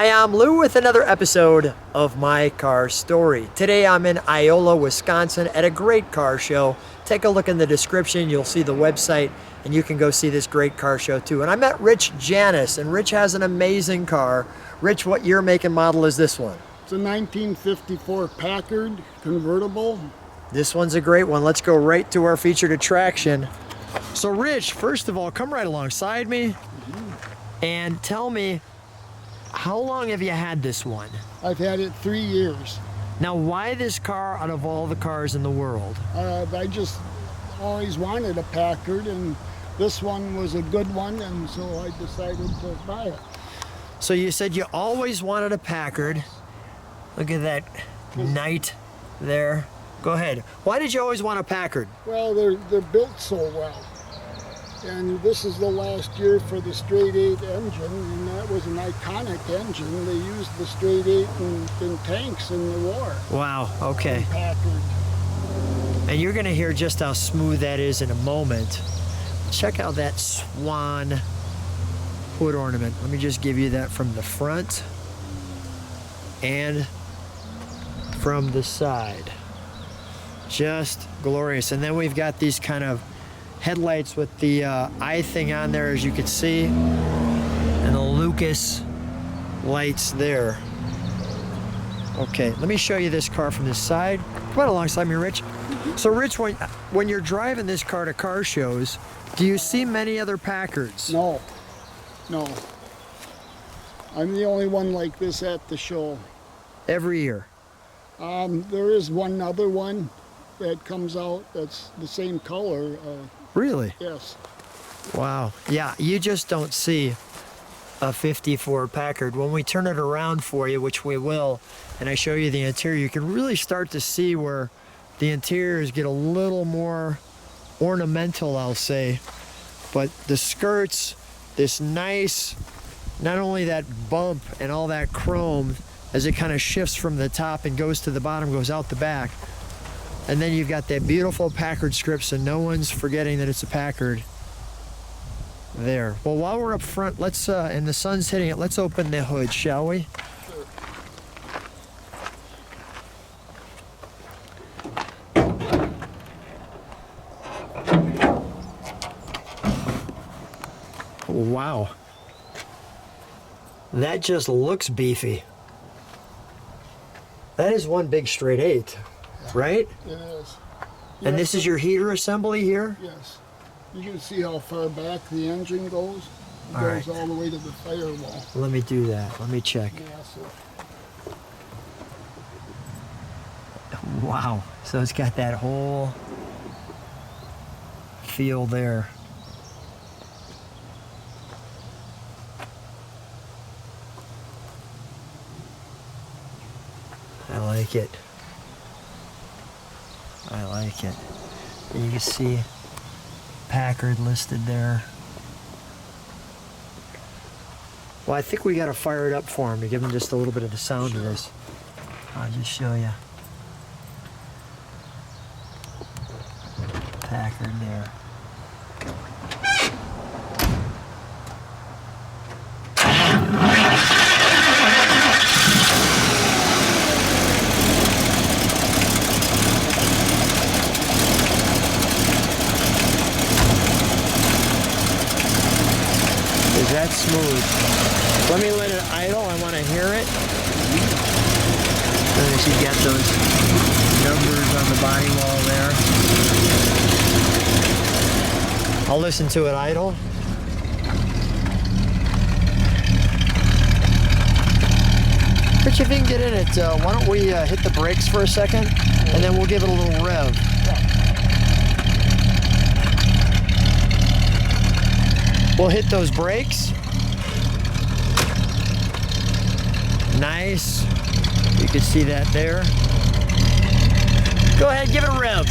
Hi, I'm Lou with another episode of My Car Story. Today I'm in Iola, Wisconsin at a great car show. Take a look in the description, you'll see the website, and you can go see this great car show too. And I met Rich Janis, and Rich has an amazing car. Rich, what year, make, and model is this one? It's a 1954 Packard Convertible. This one's a great one. Let's go right to our featured attraction. So Rich, first of all, come right alongside me and tell me, how long have you had this one? I've had it 3 years. Now, why this car out of all the cars in the world? I just always wanted a Packard, and this one was a good one, and so I decided to buy it. So you said you always wanted a Packard. Look at that knight there. Go ahead. Why did you always want a Packard? Well, they're built so well. And this is the last year for the straight 8 engine, and that was an iconic engine. They used the straight 8 in tanks in the war. Wow, okay. Packard. And you're gonna hear just how smooth that is in a moment. Check out that swan hood ornament. Let me just give you that from the front and from the side. Just glorious. And then we've got these kind of headlights with the eye thing on there, as you can see, and the Lucas lights there. Okay, let me show you this car from this side. Come on alongside me, Rich. So Rich, when you're driving this car to car shows, do you see many other Packards? No. I'm the only one like this at the show. Every year? There is one other one that comes out that's the same color. Really? Yes. Wow. Yeah, you just don't see a 54 Packard. When we turn it around for you, which we will, and I show you the interior, you can really start to see where the interiors get a little more ornamental, I'll say. But the skirts, this nice, not only that bump and all that chrome as it kind of shifts from the top and goes to the bottom, goes out the back. And then you've got that beautiful Packard script, so no one's forgetting that it's a Packard there. Well, while we're up front, let's, and the sun's hitting it, let's open the hood, shall we? Wow. That just looks beefy. That is one big straight 8. Right? It is. And this is your heater assembly here? Yes. You can see how far back the engine goes. It goes all the way to the firewall. Let me do that. Let me check. Yeah, Wow. So it's got that whole feel there. I like it. I like it. And you can see Packard listed there. Well, I think we got to fire it up for him to give him just a little bit of the sound of this. I'll just show you. Packard there. That's smooth. Let me let it idle. I want to hear it. Notice you got those numbers on the body wall there. I'll listen to it idle. Rich, if you can get in it, why don't we hit the brakes for a second, and then we'll give it a little rev. We'll hit those brakes. Nice. You can see that there. Go ahead, give it a rev.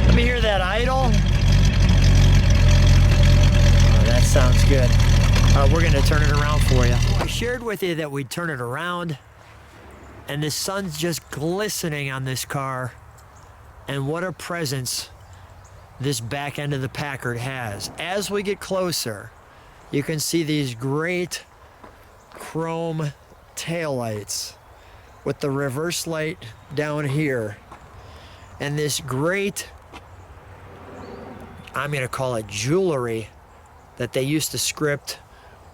Let me hear that idle. Oh, that sounds good. We're going to turn it around for you. I shared with you that we'd turn it around. And the sun's just glistening on this car. And what a presence this back end of the Packard has. As we get closer, you can see these great chrome taillights with the reverse light down here. And this great, I'm gonna call it jewelry, that they used to script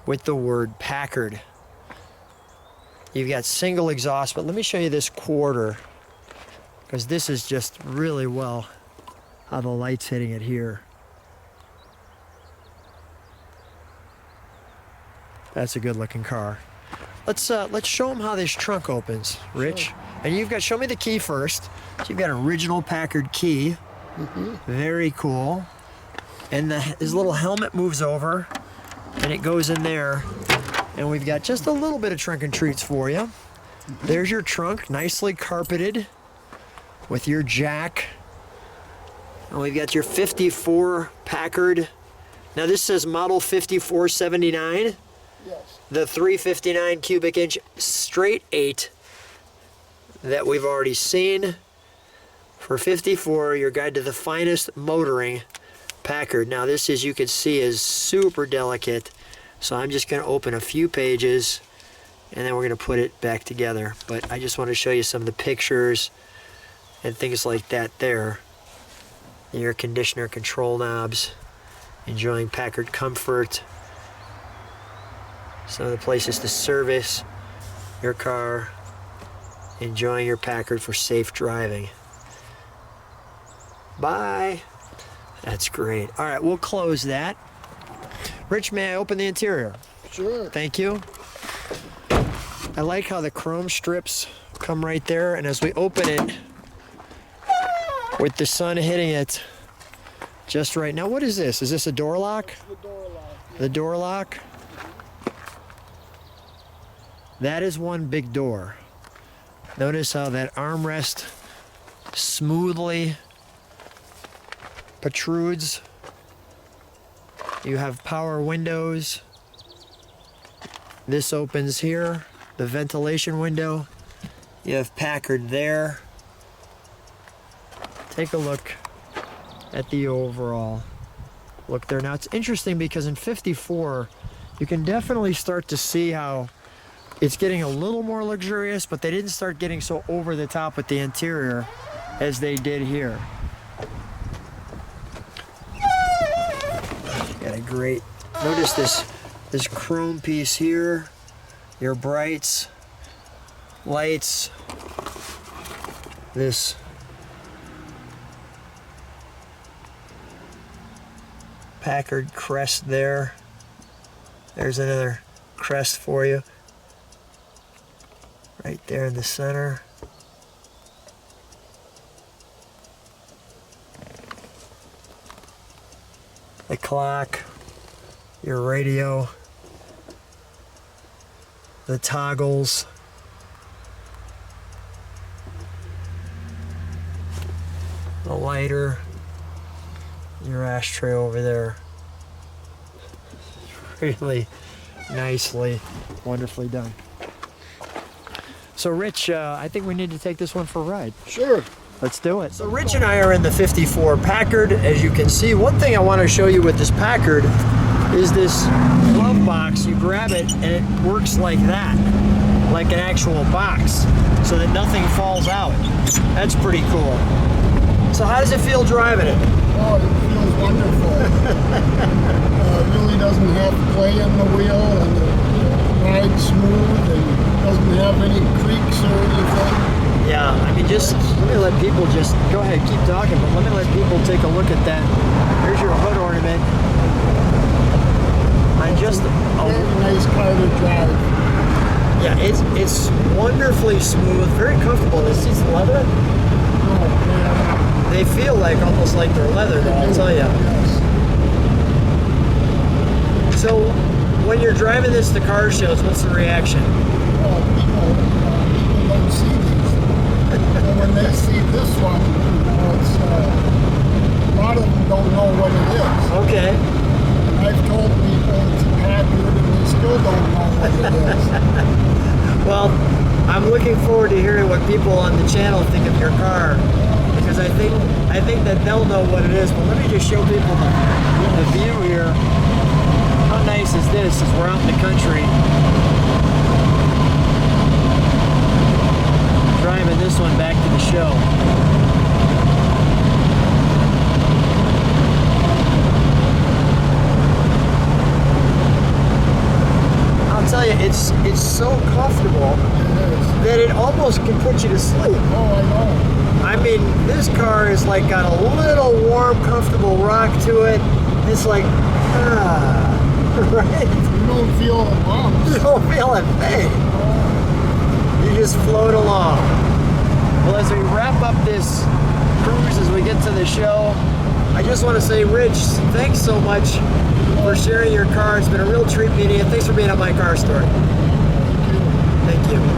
with the word Packard. You've got single exhaust, but let me show you this quarter, because this is just really well how the light's hitting it here. That's a good looking car. Let's show them how this trunk opens, Rich. Sure. And you've got, show me the key first. So you've got an original Packard key. Very cool. And his little helmet moves over and it goes in there. And we've got just a little bit of trunk and treats for you. There's your trunk, nicely carpeted with your jack. And we've got your 54 Packard. Now this says model 5479. Yes. The 359 cubic inch straight 8 that we've already seen. For 54, your guide to the finest motoring Packard. Now this, as you can see, is super delicate. So I'm just going to open a few pages and then we're going to put it back together. But I just want to show you some of the pictures and things like that there. The air conditioner control knobs. Enjoying Packard comfort. Some of the places to service your car. Enjoying your Packard for safe driving. Bye. That's great. All right, we'll close that. Rich, may I open the interior? Sure. Thank you. I like how the chrome strips come right there, and as we open it, with the sun hitting it just right now. What is this? Is this a door lock? The door lock. The door lock? That is one big door. Notice how that armrest smoothly protrudes. You have power windows. This opens here, the ventilation window. You have Packard there. Take a look at the overall look there. Now it's interesting because in 54, you can definitely start to see how it's getting a little more luxurious, but they didn't start getting so over the top with the interior as they did here. Got a great, notice this chrome piece here, your brights, lights, this Packard crest there. There's another crest for you. Right there in the center. The clock, your radio, the toggles, the lighter, your ashtray over there. Really nicely, wonderfully done. So Rich, I think we need to take this one for a ride. Sure. Let's do it. So Rich and I are in the 54 Packard. As you can see, one thing I want to show you with this Packard is this glove box. You grab it and it works like that, like an actual box, so that nothing falls out. That's pretty cool. So how does it feel driving it? Oh, it feels wonderful. It really doesn't have play in the wheel, and it rides smooth and doesn't have any creaks or anything. Yeah, I mean, just let me let people just go ahead, keep talking, but let me let people take a look at that. There's your hood ornament. I just Very nice car to drive. Yeah, it's wonderfully smooth, very comfortable. The seats leather. They feel like almost like they're leather, though, I'll tell you. Yes. So, when you're driving this to car shows, what's the reaction? Well, people don't see these. And when they see this one, it's, a lot of them don't know what it is. Okay. And I've told people it's a Packard, and they still don't know what it is. Well, I'm looking forward to hearing what people on the channel think of your car. because I think that they'll know what it is. But let me just show people the view here. How nice is this? As we're out in the country, driving this one back to the show. I'll tell you, it's so comfortable that it almost can put you to sleep. Oh, I know. I mean, this car is like got a little warm, comfortable rock to it. It's like, right? You don't feel the bumps. You don't feel a thing. You just float along. Well, as we wrap up this cruise, as we get to the show, I just want to say, Rich, thanks so much for sharing your car. It's been a real treat meeting you. Thanks for being on My Car Story. Thank you. Thank you.